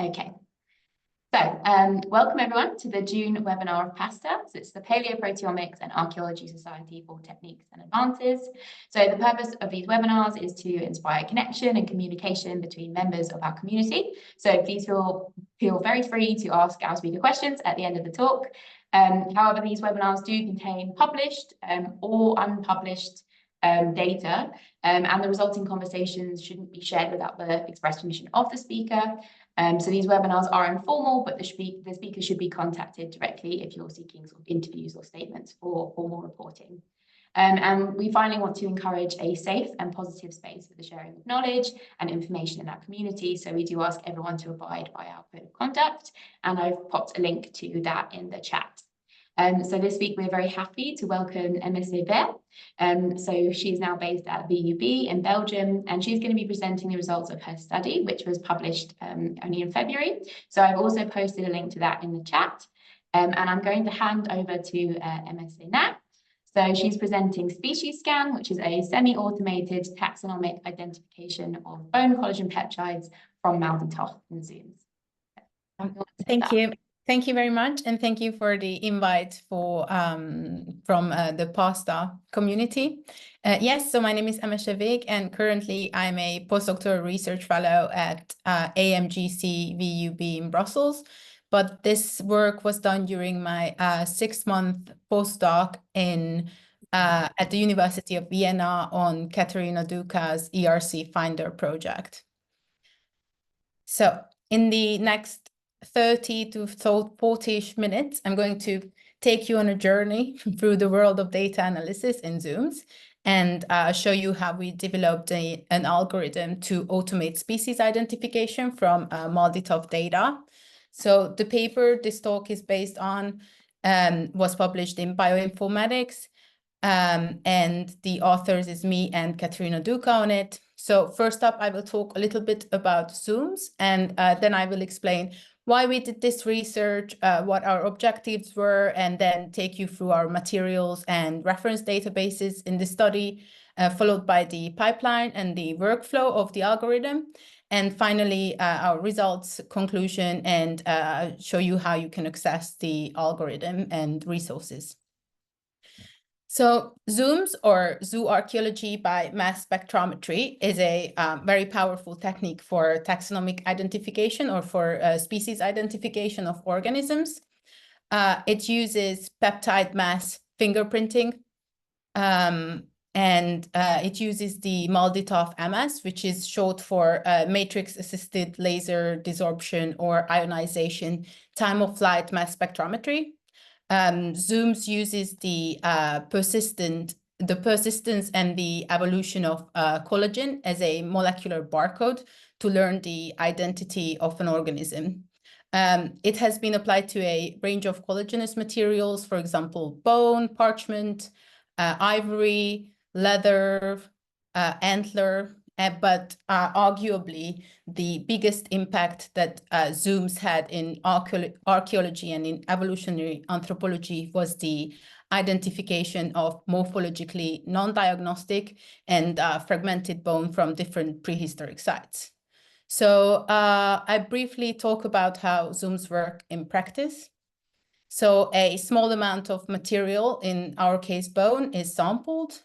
Okay. So, welcome everyone to the June webinar of PAASTA. So it's the Paleoproteomics and Archaeology Society for Techniques and Advances. So the purpose of these webinars is to inspire connection and communication between members of our community. So please feel very free to ask our speaker questions at the end of the talk. However, these webinars do contain published or unpublished data, and the resulting conversations shouldn't be shared without the express permission of the speaker. So these webinars are informal, but the speaker should be contacted directly if you're seeking sort of interviews or statements for formal reporting. And we finally want to encourage a safe and positive space for the sharing of knowledge and information in our community. So we do ask everyone to abide by our code of conduct, and I've popped a link to that in the chat. So this week we're very happy to welcome Emese Végh. So she's now based at VUB in Belgium, and she's going to be presenting the results of her study, which was published only in February. So I've also posted a link to that in the chat. And I'm going to hand over to Emese now. So she's presenting SpecieScan, which is a semi-automated taxonomic identification of bone collagen peptides from MALDI-ToF and Zooms. Thank you. Thank you very much, and thank you for the invite from the PAASTA community. Yes, so my name is Emese Végh, and currently I'm a postdoctoral research fellow at AMGC VUB in Brussels. But this work was done during my 6-month postdoc at the University of Vienna on Katerina Duka's ERC Finder project. So in the next 30 to 40-ish minutes, I'm going to take you on a journey through the world of data analysis in Zooms and show you how we developed an algorithm to automate species identification from MALDI-ToF data. So the paper this talk is based on was published in Bioinformatics, and the authors is me and Katerina Duka on it. So first up, I will talk a little bit about Zooms, and then I will explain why we did this research, what our objectives were, and then take you through our materials and reference databases in the study, followed by the pipeline and the workflow of the algorithm. And finally, our results, conclusion, and show you how you can access the algorithm and resources. So Zooms, or zooarchaeology by mass spectrometry, is a very powerful technique for taxonomic identification or for species identification of organisms. It uses peptide mass fingerprinting, and it uses the MALDI-ToF-MS, which is short for matrix-assisted laser desorption or ionization time-of-flight mass spectrometry. Zooms uses the persistence and the evolution of collagen as a molecular barcode to learn the identity of an organism. It has been applied to a range of collagenous materials, for example, bone, parchment, ivory, leather, antler, but arguably the biggest impact that Zooms had in archaeology and in evolutionary anthropology was the identification of morphologically non-diagnostic and fragmented bone from different prehistoric sites. So I briefly talk about how Zooms work in practice. So a small amount of material, in our case bone, is sampled.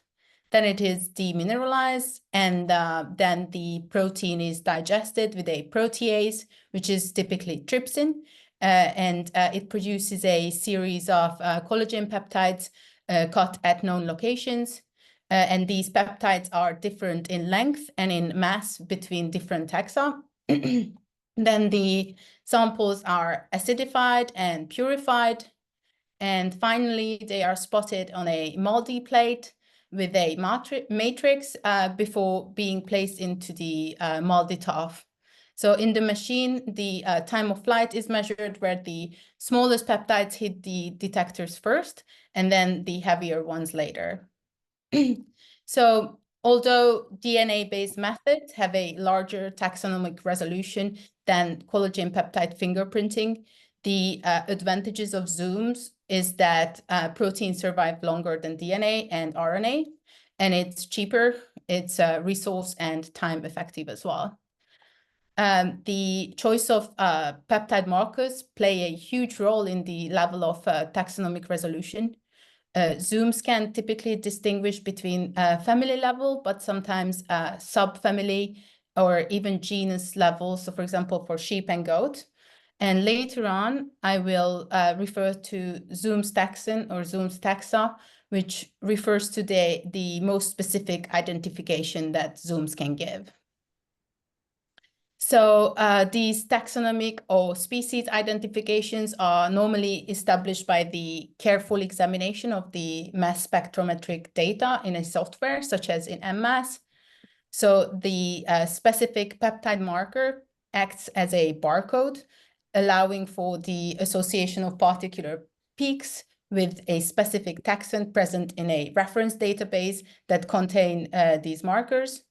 Then it is demineralized, and then the protein is digested with a protease, which is typically trypsin, and it produces a series of collagen peptides cut at known locations. And these peptides are different in length and in mass between different taxa. Then the samples are acidified and purified. And finally, they are spotted on a MALDI plate with a matrix before being placed into the MALDI-ToF. So in the machine, the time of flight is measured where the smallest peptides hit the detectors first, and then the heavier ones later. So although DNA-based methods have a larger taxonomic resolution than collagen peptide fingerprinting, the advantages of Zooms is that proteins survive longer than DNA and RNA, and it's cheaper, it's resource and time effective as well. The choice of peptide markers play a huge role in the level of taxonomic resolution. Zooms can typically distinguish between family level, but sometimes subfamily or even genus level. So for example, for sheep and goat. And later on, I will refer to Zoom's taxon or Zoom's taxa, which refers to the most specific identification that Zooms can give. So these taxonomic or species identifications are normally established by the careful examination of the mass spectrometric data in a software, such as in MMass. So the specific peptide marker acts as a barcode, allowing for the association of particular peaks with a specific taxon present in a reference database that contain these markers.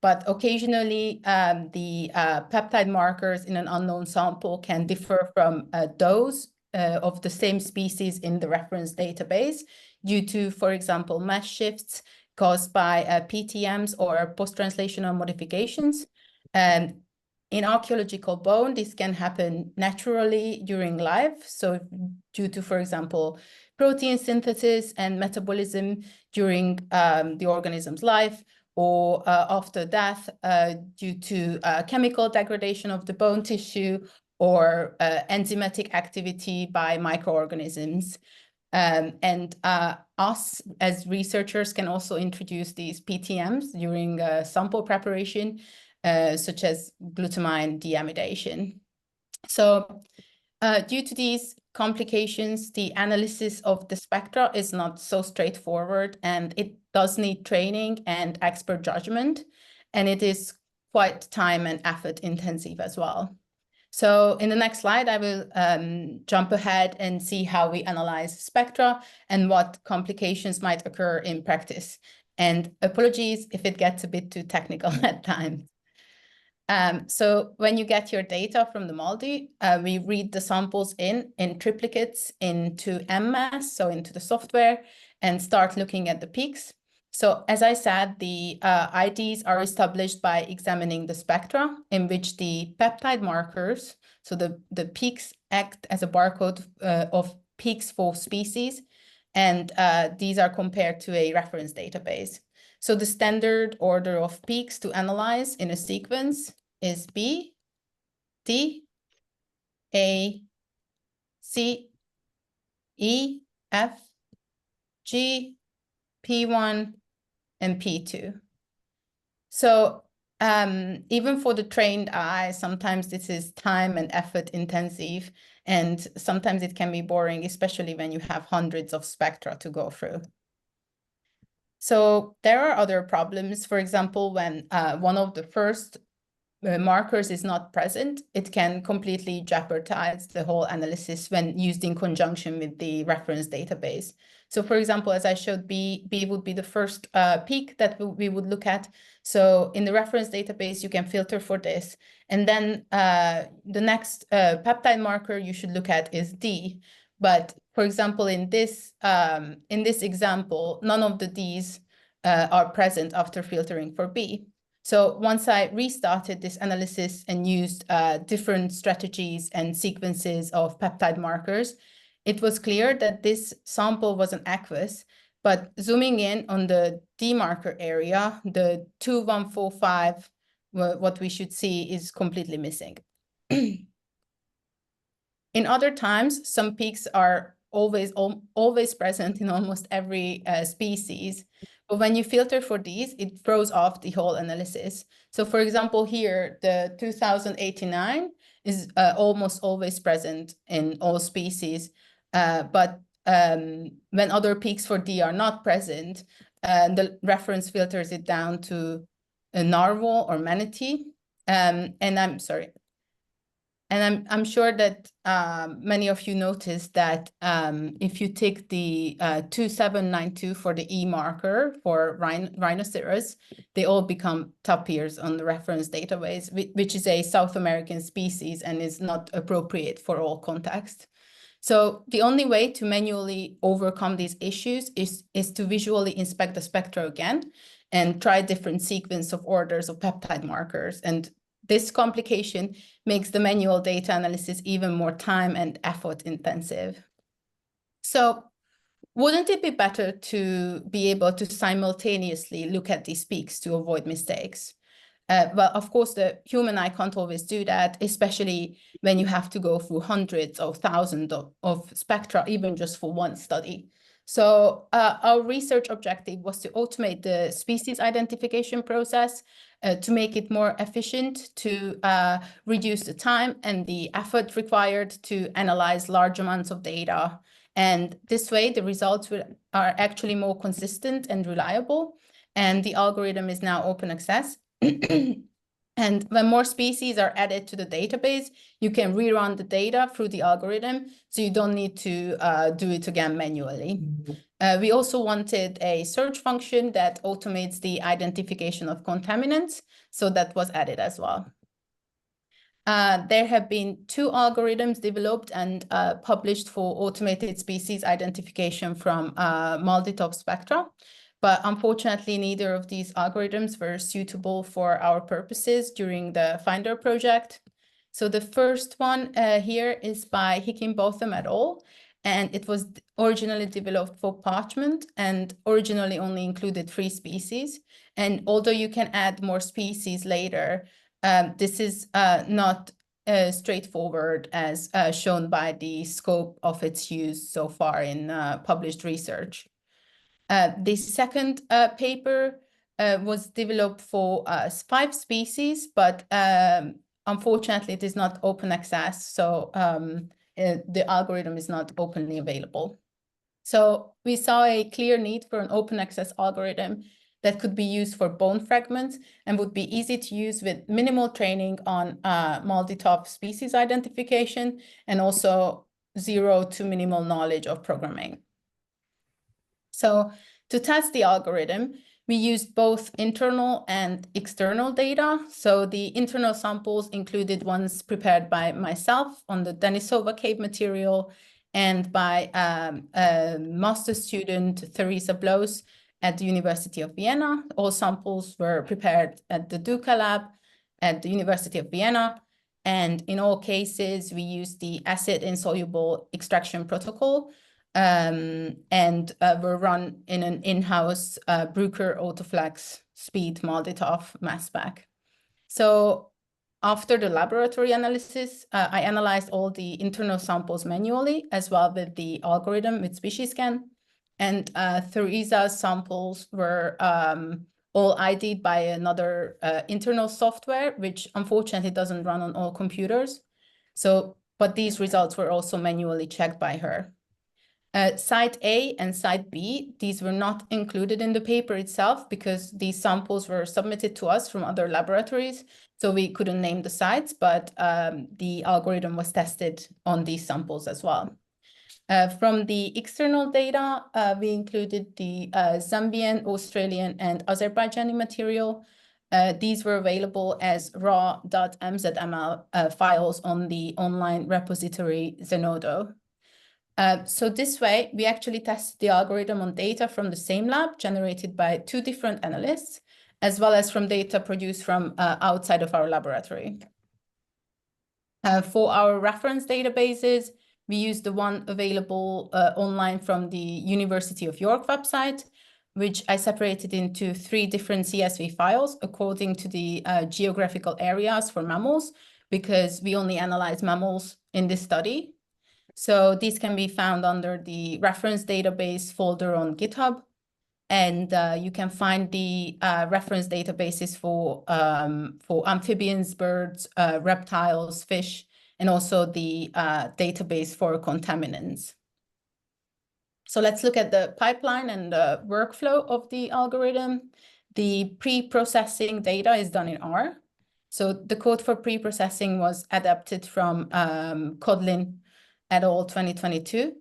But occasionally, the peptide markers in an unknown sample can differ from those of the same species in the reference database due to, for example, mass shifts caused by PTMs or post-translational modifications. And in archaeological bone, this can happen naturally during life. So due to, for example, protein synthesis and metabolism during the organism's life, or after death due to chemical degradation of the bone tissue or enzymatic activity by microorganisms. And us as researchers can also introduce these PTMs during sample preparation, such as glutamine deamidation. So due to these complications, the analysis of the spectra is not so straightforward, and it does need training and expert judgment, and it is quite time and effort intensive as well. So in the next slide, I will jump ahead and see how we analyze spectra and what complications might occur in practice. And apologies if it gets a bit too technical at times. So when you get your data from the MALDI, we read the samples in triplicates into MMass, so into the software, and start looking at the peaks. So as I said, the IDs are established by examining the spectra in which the peptide markers, so the peaks act as a barcode of peaks for species, and these are compared to a reference database. So the standard order of peaks to analyze in a sequence is B, D, A, C, E, F, G, P1, and P2. So even for the trained eye, sometimes this is time and effort intensive, and sometimes it can be boring, especially when you have hundreds of spectra to go through. So there are other problems. For example, when one of the first markers is not present, it can completely jeopardize the whole analysis when used in conjunction with the reference database. So for example, as I showed, B would be the first peak that we would look at. So in the reference database, you can filter for this. And then the next peptide marker you should look at is D. But for example, in this example, none of the Ds are present after filtering for B. So once I restarted this analysis and used different strategies and sequences of peptide markers, it was clear that this sample wasn't aqueous, but zooming in on the D marker area, the 2145, what we should see is completely missing. In other times, some peaks are always present in almost every species. But when you filter for these, it throws off the whole analysis. So for example, here, the 2089 is almost always present in all species. But when other peaks for D are not present, the reference filters it down to a narwhal or manatee. And I'm sorry. And I'm sure that many of you noticed that if you take the 2792 for the E marker for rhinoceros, they all become tapirs on the reference database, which is a South American species and is not appropriate for all context. So the only way to manually overcome these issues is to visually inspect the spectra again and try different sequence of orders of peptide markers. And this complication makes the manual data analysis even more time and effort intensive. So wouldn't it be better to be able to simultaneously look at these peaks to avoid mistakes? Well, of course, the human eye can't always do that, especially when you have to go through hundreds or thousands of spectra, even just for one study. So our research objective was to automate the species identification process to make it more efficient, to reduce the time and the effort required to analyze large amounts of data. And this way, the results are actually more consistent and reliable. And the algorithm is now open access. And when more species are added to the database, you can rerun the data through the algorithm, so you don't need to do it again manually. We also wanted a search function that automates the identification of contaminants, so that was added as well. There have been 2 algorithms developed and published for automated species identification from MALDI-ToF spectra. But unfortunately, neither of these algorithms were suitable for our purposes during the Finder project. So the first one here is by Hickenbotham et al. And it was originally developed for parchment and originally only included 3 species. And although you can add more species later, this is not straightforward as shown by the scope of its use so far in published research. The second paper was developed for 5 species, but unfortunately it is not open access, so the algorithm is not openly available. So we saw a clear need for an open access algorithm that could be used for bone fragments and would be easy to use with minimal training on MALDI-ToF species identification and also 0 to minimal knowledge of programming. So to test the algorithm, we used both internal and external data. So the internal samples included ones prepared by myself on the Denisova cave material and by master student Theresa Blows at the University of Vienna. All samples were prepared at the Duca lab at the University of Vienna. And in all cases, we used the acid-insoluble extraction protocol, and were run in an in-house Bruker Autoflex speed MALDI-ToF mass spec. So after the laboratory analysis, I analyzed all the internal samples manually, as well with the algorithm with SpecieScan. And Theresa's samples were all ID'd by another internal software, which unfortunately doesn't run on all computers. So, but these results were also manually checked by her. Site A and Site B, these were not included in the paper itself because these samples were submitted to us from other laboratories, so we couldn't name the sites, but the algorithm was tested on these samples as well. From the external data, we included the Zambian, Australian, and Azerbaijani material. These were available as raw.mzml files on the online repository Zenodo. So this way, we actually tested the algorithm on data from the same lab generated by 2 different analysts, as well as from data produced from outside of our laboratory. For our reference databases, we used the one available online from the University of York website, which I separated into 3 different CSV files according to the geographical areas for mammals, because we only analyze mammals in this study. So these can be found under the reference database folder on GitHub. And you can find the reference databases for amphibians, birds, reptiles, fish, and also the database for contaminants. So let's look at the pipeline and the workflow of the algorithm. The pre-processing data is done in R. So the code for pre-processing was adapted from Kotlin et al. 2022.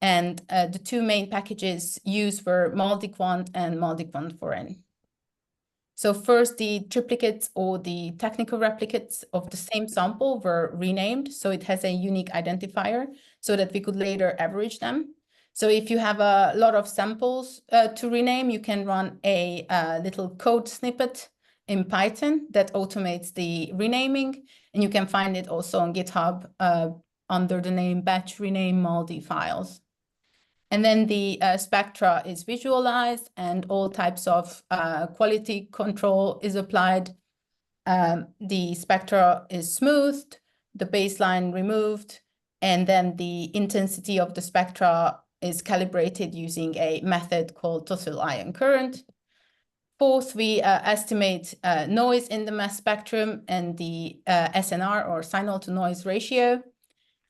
And the 2 main packages used were MALDI-Quant and MALDI-Quant4n. So first, the triplicates or the technical replicates of the same sample were renamed. So it has a unique identifier so that we could later average them. So if you have a lot of samples to rename, you can run a little code snippet in Python that automates the renaming, and you can find it also on GitHub under the name batch rename MALDI files. And then the spectra is visualized and all types of quality control is applied. The spectra is smoothed, the baseline removed, and then the intensity of the spectra is calibrated using a method called total ion current. Fourth, we estimate noise in the mass spectrum and the SNR, or signal to noise ratio.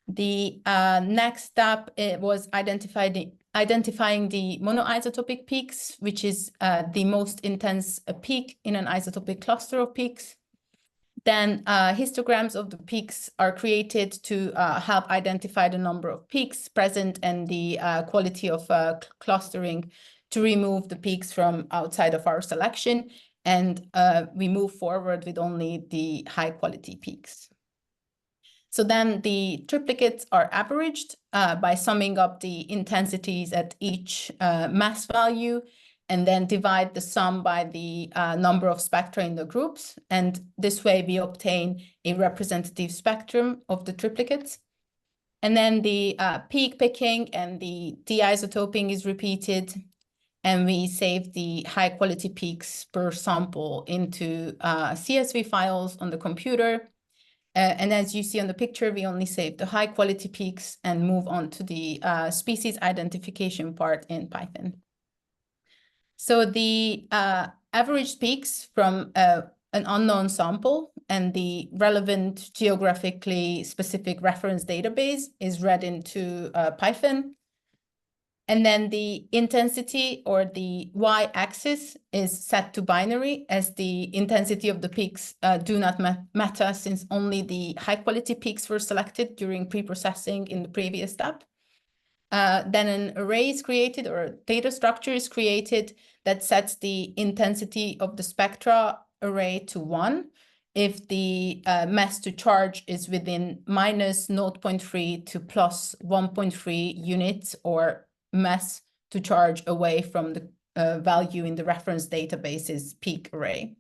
The next step was identifying the monoisotopic peaks, which is the most intense peak in an isotopic cluster of peaks. Then histograms of the peaks are created to help identify the number of peaks present and the quality of clustering to remove the peaks from outside of our selection. And we move forward with only the high quality peaks. So then the triplicates are averaged by summing up the intensities at each mass value, and then divide the sum by the number of spectra in the groups. And this way we obtain a representative spectrum of the triplicates. And then the peak picking and the de-isotoping is repeated, and we save the high quality peaks per sample into CSV files on the computer. And as you see on the picture, we only save the high quality peaks and move on to the species identification part in Python. So the average peaks from an unknown sample and the relevant geographically specific reference database is read into Python. And then the intensity, or the y-axis, is set to binary, as the intensity of the peaks do not matter, since only the high-quality peaks were selected during pre-processing in the previous step. Then an array is created, or a data structure is created, that sets the intensity of the spectra array to 1 if the mass to charge is within minus 0.3 to plus 1.3 units, or mass to charge away from the value in the reference database's peak array.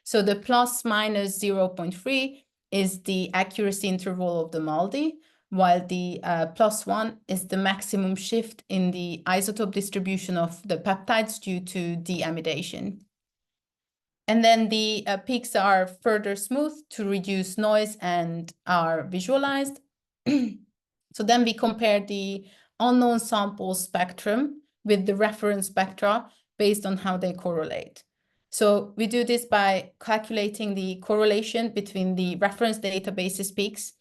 So the plus minus 0.3 is the accuracy interval of the MALDI, while the plus 1 is the maximum shift in the isotope distribution of the peptides due to deamidation. And then the peaks are further smoothed to reduce noise and are visualized. So then we compare the unknown sample spectrum with the reference spectra based on how they correlate. So we do this by calculating the correlation between the reference database's peaks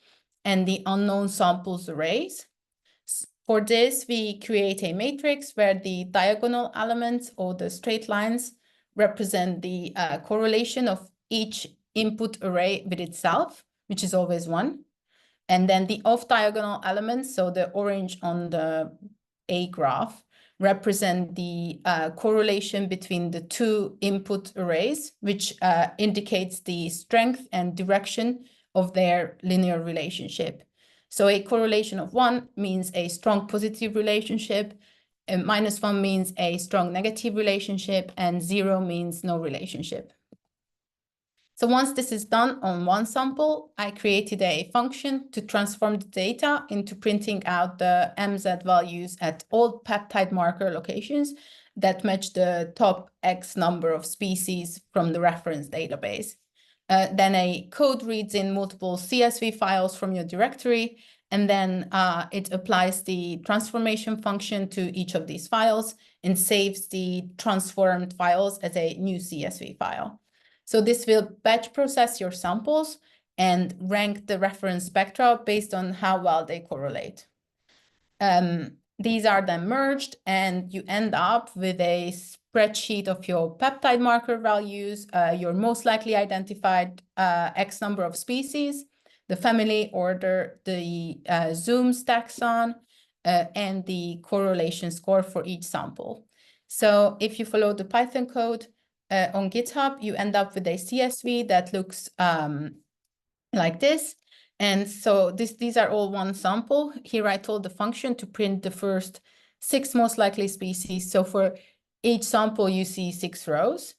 and the unknown samples arrays. For this, we create a matrix where the diagonal elements, or the straight lines, represent the correlation of each input array with itself, which is always 1. And then the off-diagonal elements, so the orange on the A graph, represent the correlation between the 2 input arrays, which indicates the strength and direction of their linear relationship. So a correlation of 1 means a strong positive relationship, and -1 means a strong negative relationship, and 0 means no relationship. So once this is done on one sample, I created a function to transform the data into printing out the MZ values at all peptide marker locations that match the top X number of species from the reference database. Then a code reads in multiple CSV files from your directory, and then it applies the transformation function to each of these files and saves the transformed files as a new CSV file. So this will batch process your samples and rank the reference spectra based on how well they correlate. These are then merged, and you end up with a spreadsheet of your peptide marker values, your most likely identified X number of species, the family order, the Zoom's taxon, and the correlation score for each sample. So if you follow the Python code on GitHub, you end up with a CSV that looks like this. And so these are all one sample. Here I told the function to print the first 6 most likely species. So for each sample, you see 6 rows.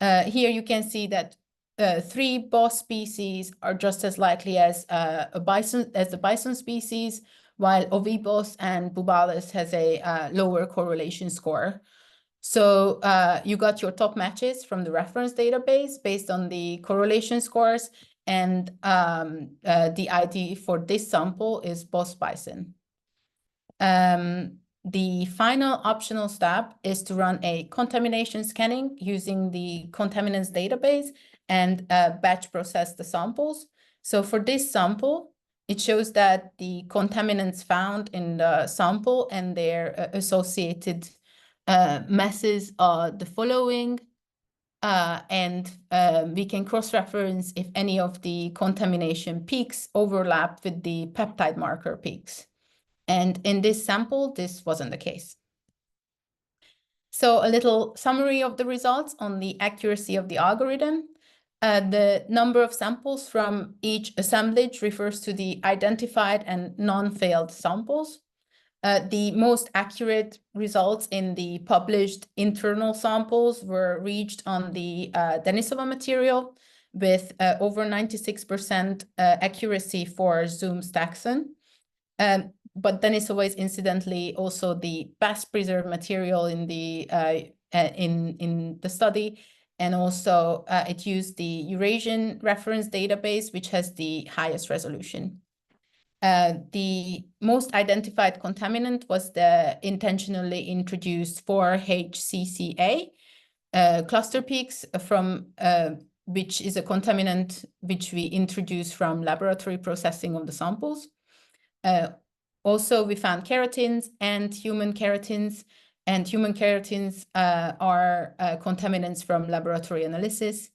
Here you can see that 3 BOS species are just as likely as the bison species, while Ovibos and Bubalis has a lower correlation score. So you got your top matches from the reference database based on the correlation scores, and the ID for this sample is BOS bison. The final optional step is to run a contamination scanning using the contaminants database and batch process the samples. So for this sample, it shows that the contaminants found in the sample and their associated masses are the following. And we can cross-reference if any of the contamination peaks overlap with the peptide marker peaks. And in this sample, this wasn't the case. So a little summary of the results on the accuracy of the algorithm. The number of samples from each assemblage refers to the identified and non-failed samples. The most accurate results in the published internal samples were reached on the Denisova material with over 96% accuracy for Zoom's taxon. But Denisova is incidentally also the best preserved material in the study, and also it used the Eurasian reference database, which has the highest resolution. The most identified contaminant was the intentionally introduced 4-HCCA cluster peaks from which is a contaminant which we introduced from laboratory processing of the samples. Also, we found keratins and human keratins, are contaminants from laboratory analysis.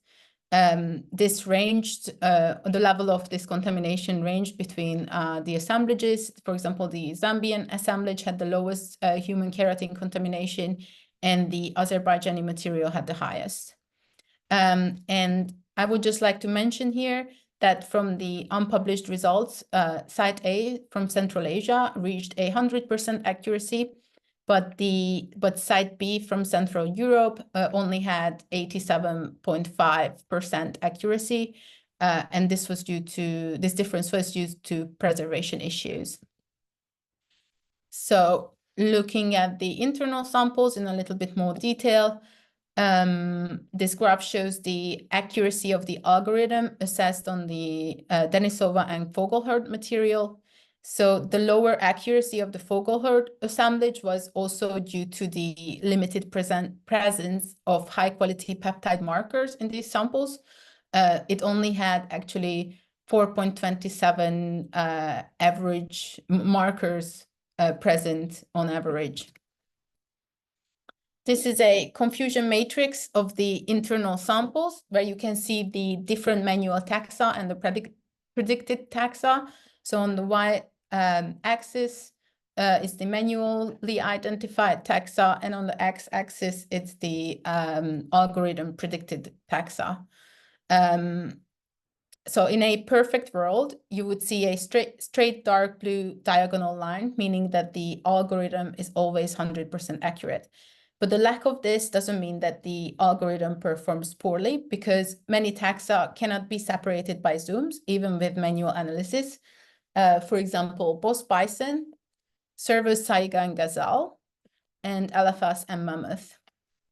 This ranged, the level of this contamination ranged between the assemblages. For example, the Zambian assemblage had the lowest human keratin contamination, and the Azerbaijani material had the highest. And I would just like to mention here that from the unpublished results, Site A from Central Asia reached 100% accuracy, but Site B from Central Europe only had 87.5% accuracy, and this difference was due to preservation issues. So looking at the internal samples in a little bit more detail, this graph shows the accuracy of the algorithm assessed on the Denisova and Vogelherd material. So the lower accuracy of the Vogelherd assemblage was also due to the limited presence of high-quality peptide markers in these samples. It only had actually 4.27 average markers present on average. This is a confusion matrix of the internal samples where you can see the different manual taxa and the predicted taxa. So on the y-axis is the manually identified taxa, and on the x-axis it's the algorithm predicted taxa. So in a perfect world, you would see a straight dark blue diagonal line, meaning that the algorithm is always 100% accurate. But the lack of this doesn't mean that the algorithm performs poorly, because many taxa cannot be separated by zooms, even with manual analysis. For example, BOS bison, Cervus, taiga, and gazelle, and elephas and mammoth.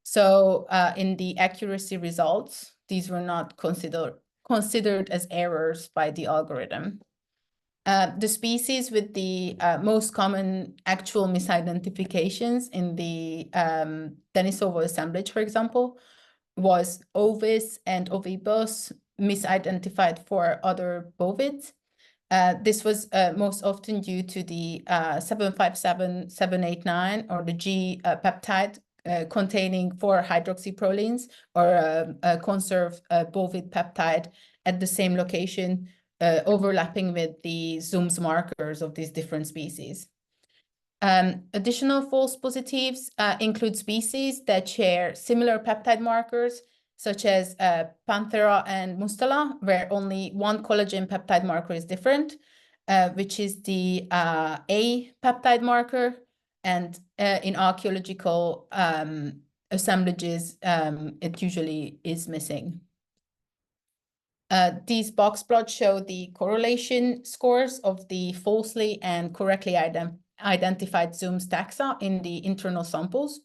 So in the accuracy results, these were not considered as errors by the algorithm. The species with the most common actual misidentifications in the Denisova assemblage, for example, was Ovis and Ovibos, misidentified for other bovids. This was most often due to the 757-789 or the G peptide containing 4 hydroxyprolines, or a conserved bovid peptide at the same location, overlapping with the Zoom's markers of these different species. Additional false positives include species that share similar peptide markers, such as Panthera and Mustela, where only one collagen peptide marker is different, which is the A peptide marker. And in archaeological assemblages, it usually is missing. These box plots show the correlation scores of the falsely and correctly identified Zooms taxa in the internal samples.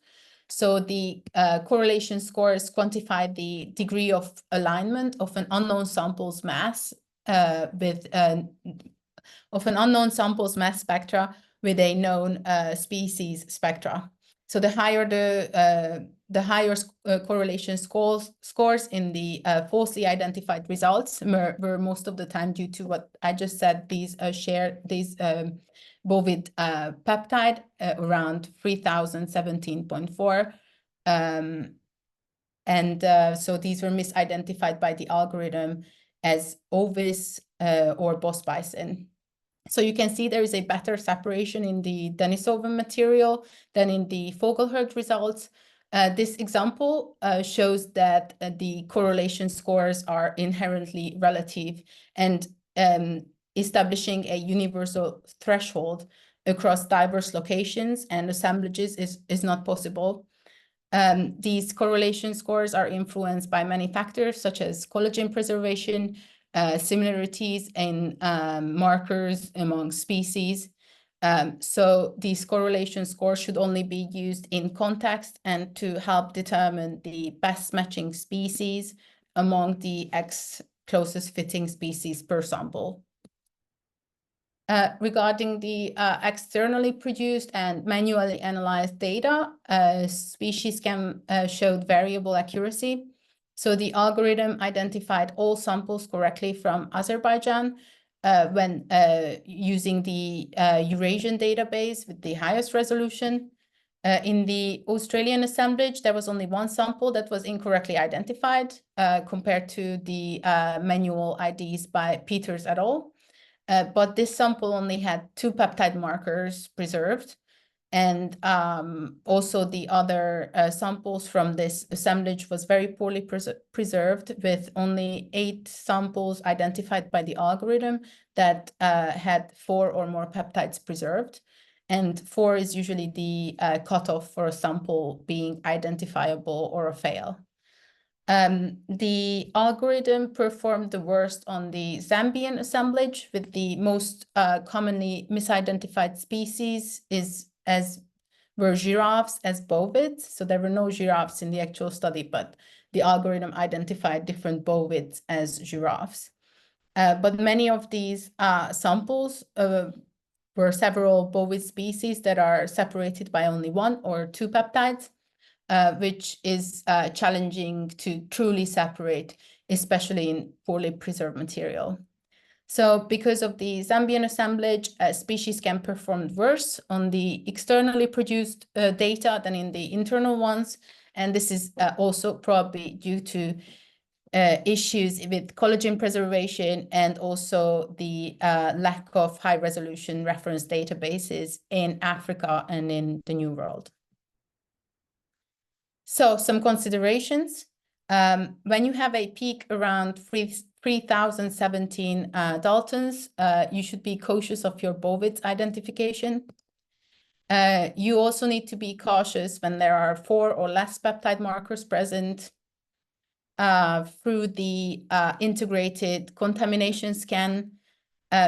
So the correlation scores quantify the degree of alignment of an unknown sample's mass spectra with a known species spectra. So the higher correlation scores in the falsely identified results were most of the time due to what I just said, these bovid peptide around 3017.4. So these were misidentified by the algorithm as ovis or boss bison. So you can see there is a better separation in the Denisovan material than in the Vogelherd results. This example shows that the correlation scores are inherently relative, and establishing a universal threshold across diverse locations and assemblages is not possible. These correlation scores are influenced by many factors, such as collagen preservation, similarities in markers among species. So these correlation scores should only be used in context and to help determine the best matching species among the X closest fitting species per sample. Regarding the externally produced and manually analyzed data, SpecieScan showed variable accuracy. So the algorithm identified all samples correctly from Azerbaijan when using the Eurasian database with the highest resolution. In the Australian assemblage, there was only one sample that was incorrectly identified compared to the manual IDs by Peters et al. But this sample only had 2 peptide markers preserved. And also the other samples from this assemblage was very poorly preserved, with only 8 samples identified by the algorithm that had 4 or more peptides preserved. And 4 is usually the cutoff for a sample being identifiable or a fail. The algorithm performed the worst on the Zambian assemblage, with the most commonly misidentified species were giraffes as bovids. So there were no giraffes in the actual study, but the algorithm identified different bovids as giraffes. But many of these samples were several bovid species that are separated by only 1 or 2 peptides. Which is challenging to truly separate, especially in poorly preserved material. So because of the Zambian assemblage, SpecieScan performed worse on the externally produced data than in the internal ones. And this is also probably due to issues with collagen preservation and also the lack of high-resolution reference databases in Africa and in the New World. So some considerations. When you have a peak around 3017 Daltons, you should be cautious of your bovids identification. You also need to be cautious when there are 4 or less peptide markers present. Through the integrated contamination scan,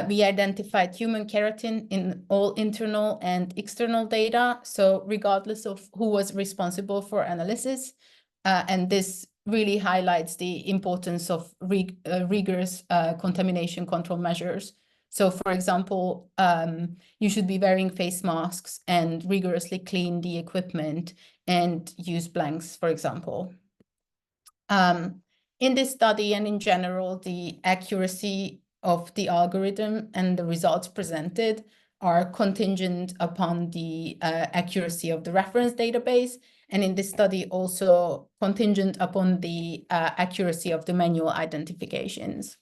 we identified human keratin in all internal and external data, so regardless of who was responsible for analysis. And this really highlights the importance of rigorous contamination control measures. So, for example, you should be wearing face masks and rigorously clean the equipment and use blanks, for example. In this study and in general, the accuracy of the algorithm and the results presented are contingent upon the accuracy of the reference database, and in this study also contingent upon the accuracy of the manual identifications.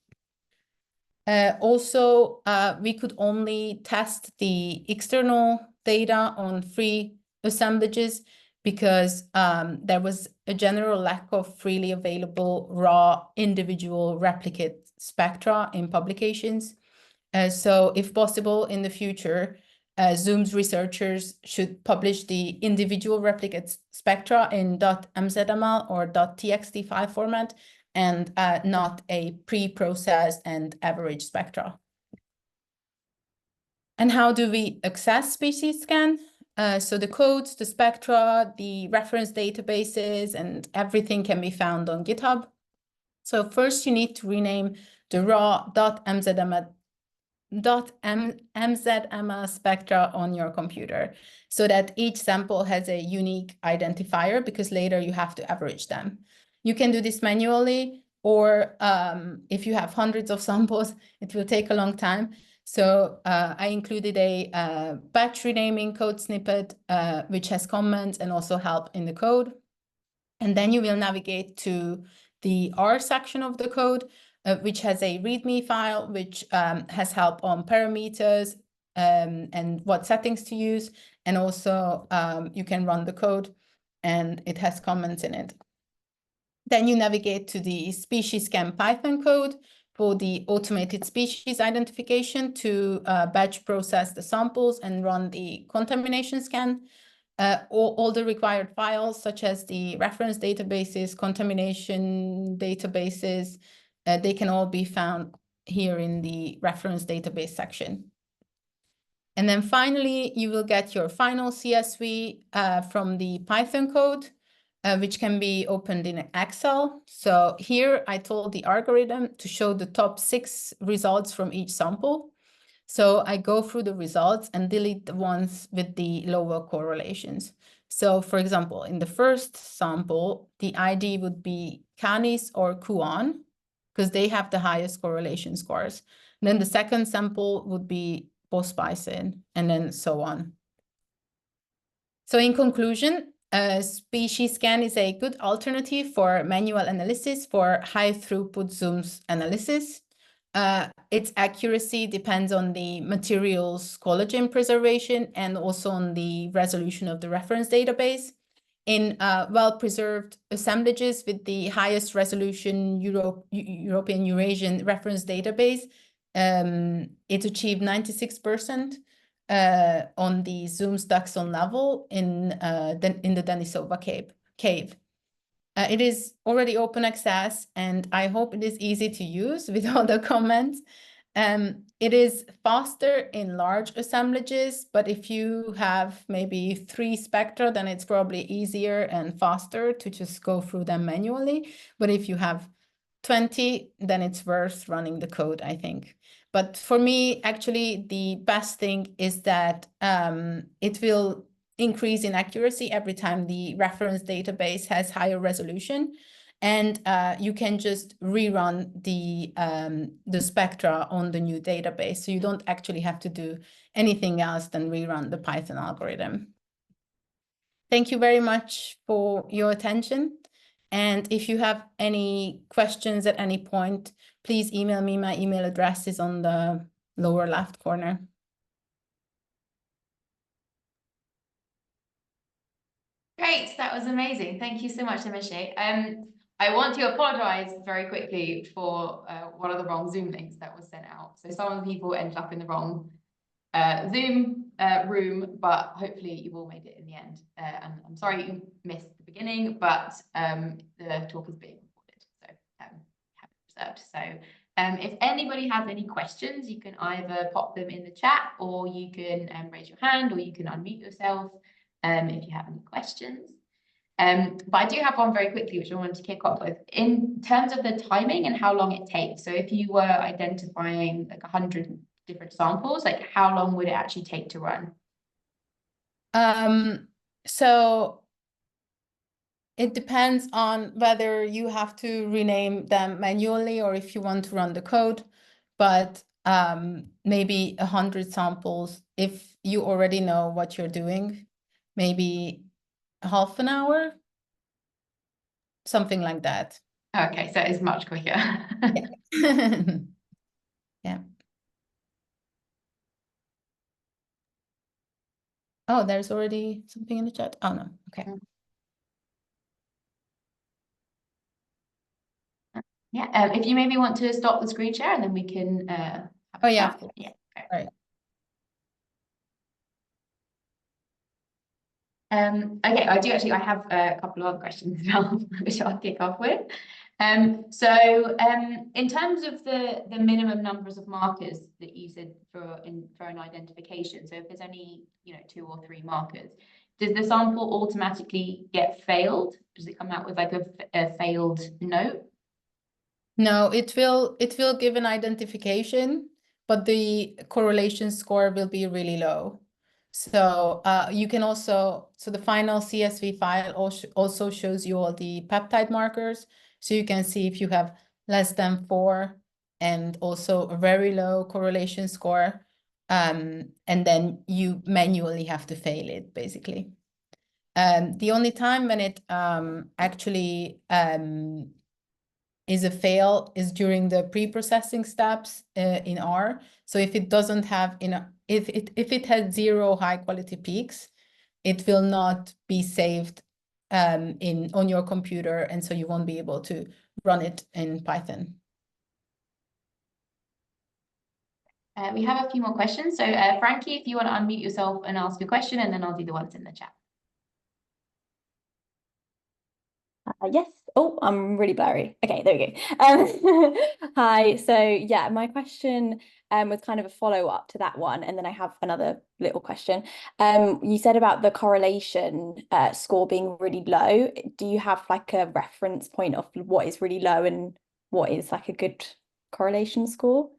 Also, we could only test the external data on 3 assemblages because there was a general lack of freely available raw individual replicate spectra in publications. So if possible in the future, Zoom's researchers should publish the individual replicate spectra in .mzml or .txt file format, and not a pre-processed and average spectra. And how do we access SpecieScan? So the codes, the spectra, the reference databases, and everything can be found on GitHub. So first you need to rename the raw .mzml spectra on your computer so that each sample has a unique identifier, because later you have to average them. You can do this manually, or if you have hundreds of samples, it will take a long time. So I included a batch renaming code snippet, which has comments and also help in the code. And then you will navigate to the R section of the code, which has a README file, which has help on parameters and what settings to use. And also you can run the code and it has comments in it. Then you navigate to the SpecieScan Python code for the automated species identification to batch process the samples and run the contamination scan. All the required files, such as the reference databases, contamination databases, they can all be found here in the reference database section. And then finally, you will get your final CSV from the Python code, which can be opened in Excel. So here I told the algorithm to show the top 6 results from each sample. So I go through the results and delete the ones with the lower correlations. So for example, in the first sample, the ID would be Canis or Kuan, because they have the highest correlation scores. And then the second sample would be Bospicin, and then so on. So in conclusion, SpecieScan is a good alternative for manual analysis for high throughput Zooms analysis. Its accuracy depends on the material's collagen preservation and also on the resolution of the reference database. In well-preserved assemblages with the highest resolution European Eurasian reference database, it achieved 96% on the Zoom's taxon level in the Denisova cave. It is already open access, and I hope it is easy to use with all the comments. It is faster in large assemblages, but if you have maybe 3 spectra, then it's probably easier and faster to just go through them manually. But if you have 20, then it's worth running the code, I think. But for me, actually, the best thing is that it will increase in accuracy every time the reference database has higher resolution. And you can just rerun the spectra on the new database. So you don't actually have to do anything else than rerun the Python algorithm. Thank you very much for your attention. And if you have any questions at any point, please email me. My email address is on the lower left corner. Great, that was amazing. Thank you so much, Emese. I want to apologize very quickly for one of the wrong Zoom links that was sent out. So some of the people ended up in the wrong Zoom room, but hopefully you all made it in the end. And I'm sorry you missed the beginning, but the talk is being recorded, so have it reserved. So if anybody has any questions, you can either pop them in the chat, or you can raise your hand, or you can unmute yourself if you have any questions. But I do have one very quickly, which I wanted to kick off with, in terms of the timing and how long it takes. So if you were identifying like 100 different samples, like how long would it actually take to run? So it depends on whether you have to rename them manually or if you want to run the code. But maybe 100 samples, if you already know what you're doing, maybe half an hour, something like that. Okay, so it's much quicker. Yeah. Yeah. Oh, there's already something in the chat. Oh, no. Okay. Yeah, if you maybe want to stop the screen share and then we can have oh, yeah. Yeah. Okay. All right. Okay, I have a couple of other questions as well, which I'll kick off with. In terms of the minimum numbers of markers that you said for an identification, so if there's only 2 or 3 markers, does the sample automatically get failed? Does it come out with like a failed note? No, it will give an identification, but the correlation score will be really low. So you can also, so the final CSV file also shows you all the peptide markers. So you can see if you have less than 4 and also a very low correlation score. And then you manually have to fail it, basically. The only time when it actually is a fail is during the pre-processing steps in R. So if it doesn't have, if it has 0 high quality peaks, it will not be saved on your computer, and so you won't be able to run it in Python. We have a few more questions. So Frankie, if you want to unmute yourself and ask a question, and then I'll do the ones in the chat. Yes. Oh, I'm really blurry. Okay, there we go. Hi. So yeah, my question was kind of a follow-up to that one, and then I have another little question. You said about the correlation score being really low. Do you have like a reference point of what is really low and what is like a good correlation score?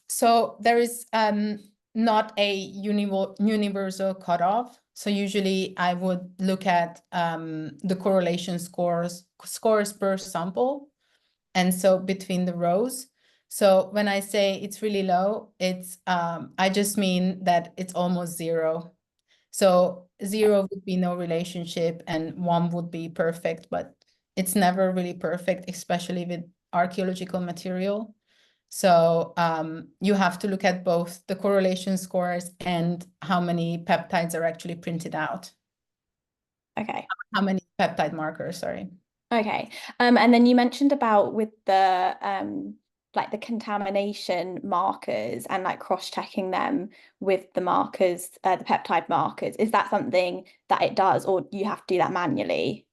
So there is not a universal cutoff. So usually I would look at the correlation scores per sample, and so between the rows. So when I say it's really low, it's I just mean that it's almost 0. So 0 would be no relationship and 1 would be perfect, but it's never really perfect, especially with archaeological material. So you have to look at both the correlation scores and how many peptides are actually printed out. Okay. How many peptide markers, sorry. Okay. And then you mentioned about with the like the contamination markers and like cross-checking them with the markers, the peptide markers. Is that something that it does, or you have to do that manually?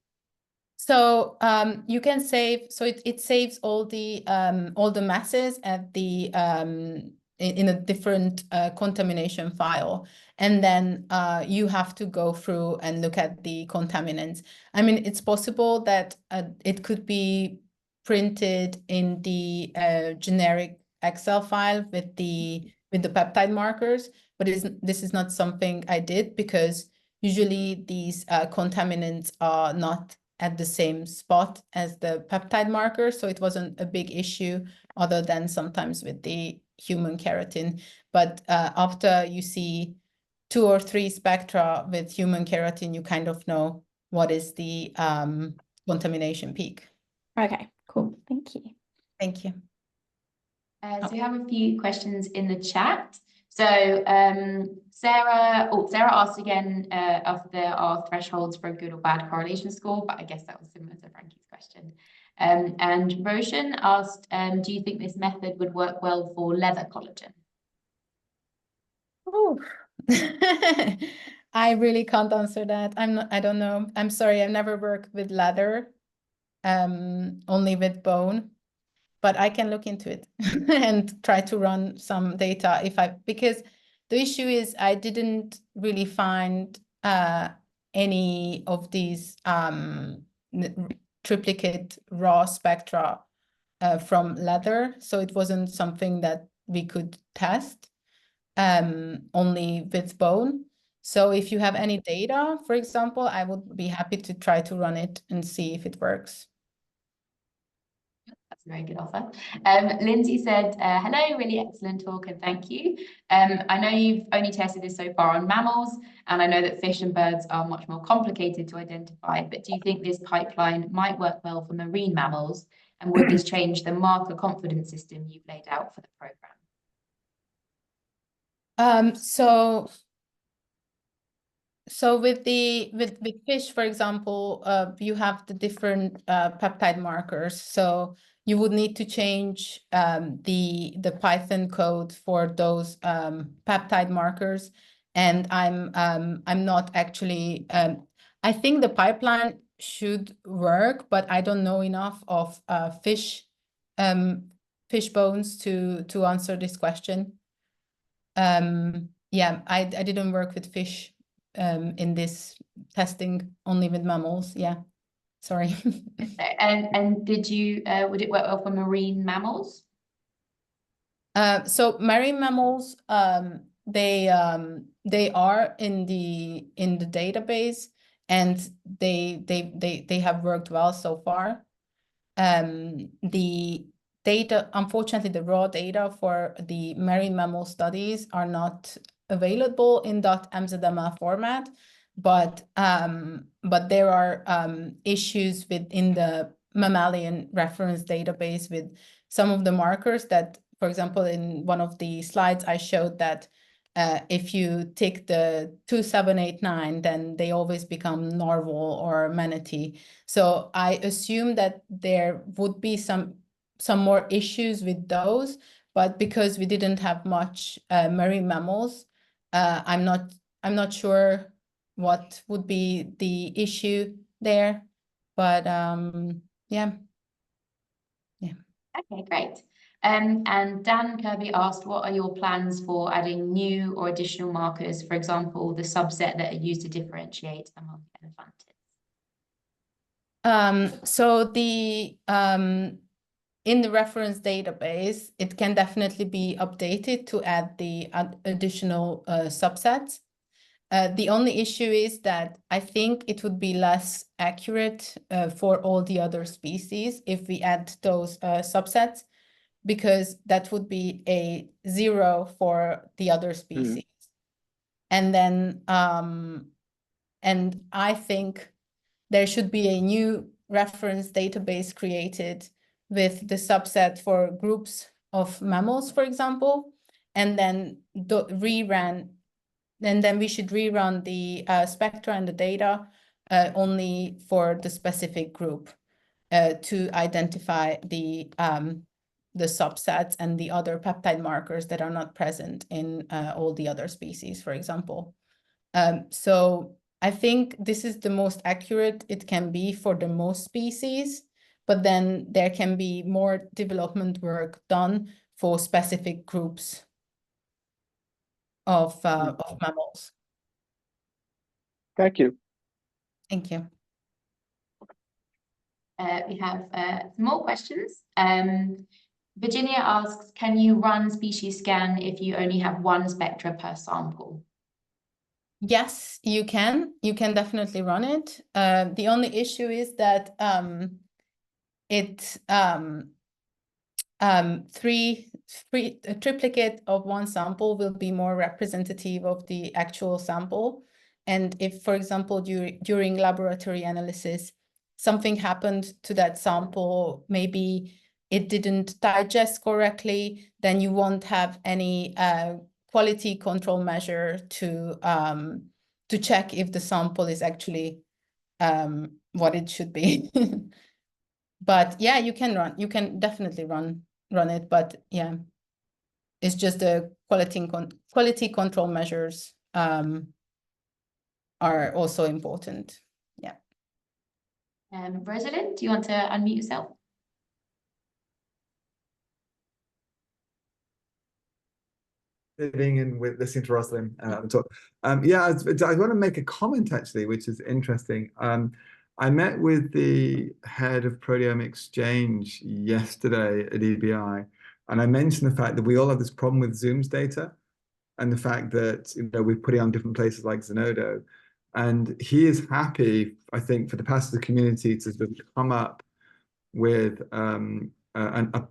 So you can save, so it saves all the masses at the in a different contamination file, and then you have to go through and look at the contaminants. I mean, it's possible that it could be printed in the generic Excel file with the peptide markers, but this is not something I did, because usually these contaminants are not at the same spot as the peptide marker, so it wasn't a big issue, other than sometimes with the human keratin. But after you see 2 or 3 spectra with human keratin, you kind of know what is the contamination peak. Okay, cool. Thank you. Thank you. So we have a few questions in the chat. So Sarah asked again if there are thresholds for a good or bad correlation score, but I guess that was similar to Frankie's question. And Roshan asked, do you think this method would work well for leather collagen? Oh, I really can't answer that. I don't know. I'm sorry, I've never worked with leather, only with bone. But I can look into it and try to run some data because the issue is I didn't really find any of these triplicate raw spectra from leather. So it wasn't something that we could test only with bone. So if you have any data, for example, I would be happy to try to run it and see if it works. That's a very good offer. Lindsay said, hello, really excellent talk and thank you. I know you've only tested this so far on mammals, and I know that fish and birds are much more complicated to identify, but do you think this pipeline might work well for marine mammals? And would this change the marker confidence system you've laid out for the program? So with fish, for example, you have the different peptide markers. So you would need to change the Python code for those peptide markers. and I'm not actually. I think the pipeline should work, but I don't know enough of fish bones to answer this question. Yeah, I didn't work with fish in this testing, only with mammals. Yeah, sorry. And did you would it work well for marine mammals? So marine mammals, they are in the database, and they have worked well so far. The data, unfortunately, the raw data for the marine mammal studies are not available in .mzdma format, but there are issues within the mammalian reference database with some of the markers that, for example, in one of the slides I showed that if you tick the 2789, then they always become narwhal or manatee. So I assume that there would be some more issues with those, but because we didn't have much marine mammals, I'm not sure what would be the issue there. But yeah. Okay, great. And Dan Kirby asked, what are your plans for adding new or additional markers, for example, the subset that are used to differentiate among elephantids? So the in the reference database, it can definitely be updated to add the additional subsets. The only issue is that I think it would be less accurate for all the other species if we add those subsets, because that would be a 0 for the other species. And then, and I think there should be a new reference database created with the subset for groups of mammals, for example, and then then we should rerun the spectra and the data only for the specific group to identify the subsets and the other peptide markers that are not present in all the other species, for example. So I think this is the most accurate it can be for the most species, but then there can be more development work done for specific groups of mammals. Thank you. Thank you. We have some more questions. Virginia asks, can you run SpecieScan if you only have one spectra per sample? Yes, you can. You can definitely run it. The only issue is that a triplicate of one sample will be more representative of the actual sample. And if, for example, during laboratory analysis, something happened to that sample, maybe it didn't digest correctly, then you won't have any quality control measure to check if the sample is actually what it should be. But yeah, you can definitely run it, but yeah, it's just the quality control measures are also important. Yeah. Rosalind, do you want to unmute yourself? Sitting in with listening to Rosalind talk. Yeah, I want to make a comment actually, which is interesting. I met with the head of proteome exchange yesterday at EBI, and I mentioned the fact that we all have this problem with Zoom's data, and the fact that we put it on different places like Zenodo, and he is happy, I think, for the PAASTA community to sort of come up with a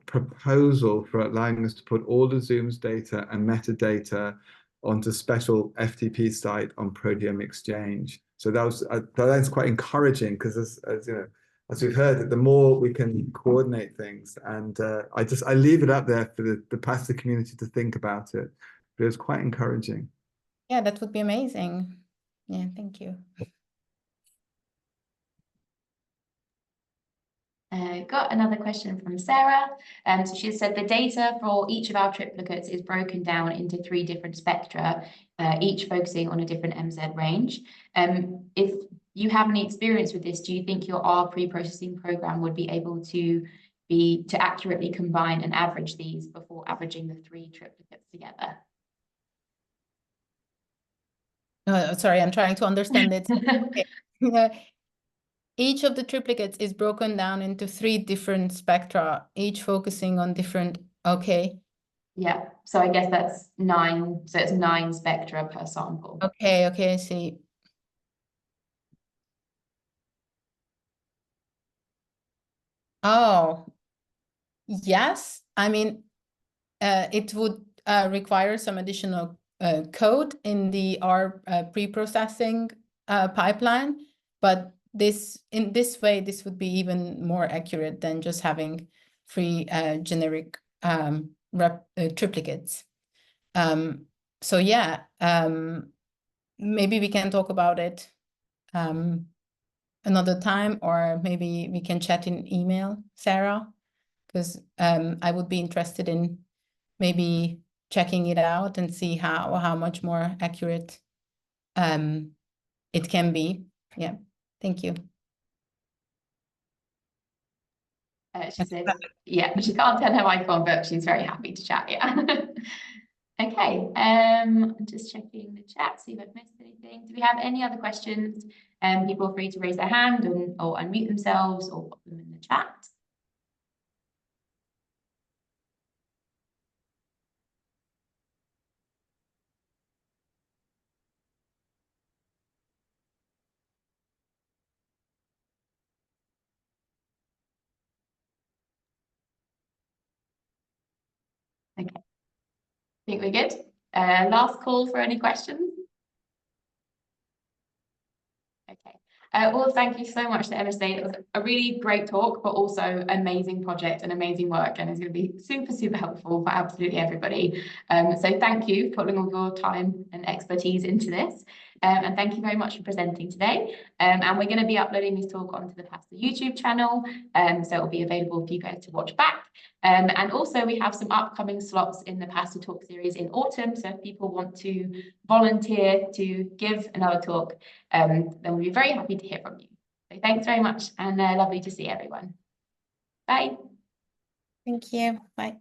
proposal for allowing us to put all the Zoom's data and metadata onto special FTP site on Proteome Exchange. So that's quite encouraging, because as we've heard, the more we can coordinate things, and I leave it up there for the PAASTA community to think about it. But it's quite encouraging. Yeah, that would be amazing. Yeah, thank you. Got another question from Sarah. So she said the data for each of our triplicates is broken down into 3 different spectra, each focusing on a different MZ range. If you have any experience with this, do you think your R pre-processing program would be able to accurately combine and average these before averaging the 3 triplicates together? Sorry, I'm trying to understand it. Okay. Each of the triplicates is broken down into 3 different spectra, each focusing on different, okay. Yeah, so I guess that's 9, so it's 9 spectra per sample. Okay, I see. Oh, yes. I mean, it would require some additional code in the R pre-processing pipeline, but in this way, this would be even more accurate than just having 3 generic triplicates. So yeah, maybe we can talk about it another time, or maybe we can chat in email, Sarah, because I would be interested in maybe checking it out and see how much more accurate it can be. Yeah, thank you. She says, yeah, she can't turn her mic on, but she's very happy to chat, yeah. Okay, I'm just checking the chat, see if I've missed anything. Do we have any other questions? People are free to raise their hand or unmute themselves or put them in the chat. Okay, I think we're good. Last call for any questions. Okay. Well, thank you so much to Emese. It was a really great talk, but also amazing project and amazing work, and it's going to be super, super helpful for absolutely everybody. So thank you for putting all your time and expertise into this. And thank you very much for presenting today. And we're going to be uploading this talk onto the PAASTA YouTube channel, so it'll be available for you guys to watch back. And also we have some upcoming slots in the PAASTA Talk series in autumn, so if people want to volunteer to give another talk, then we'll be very happy to hear from you. So thanks very much, and lovely to see everyone. Bye. Thank you. Bye.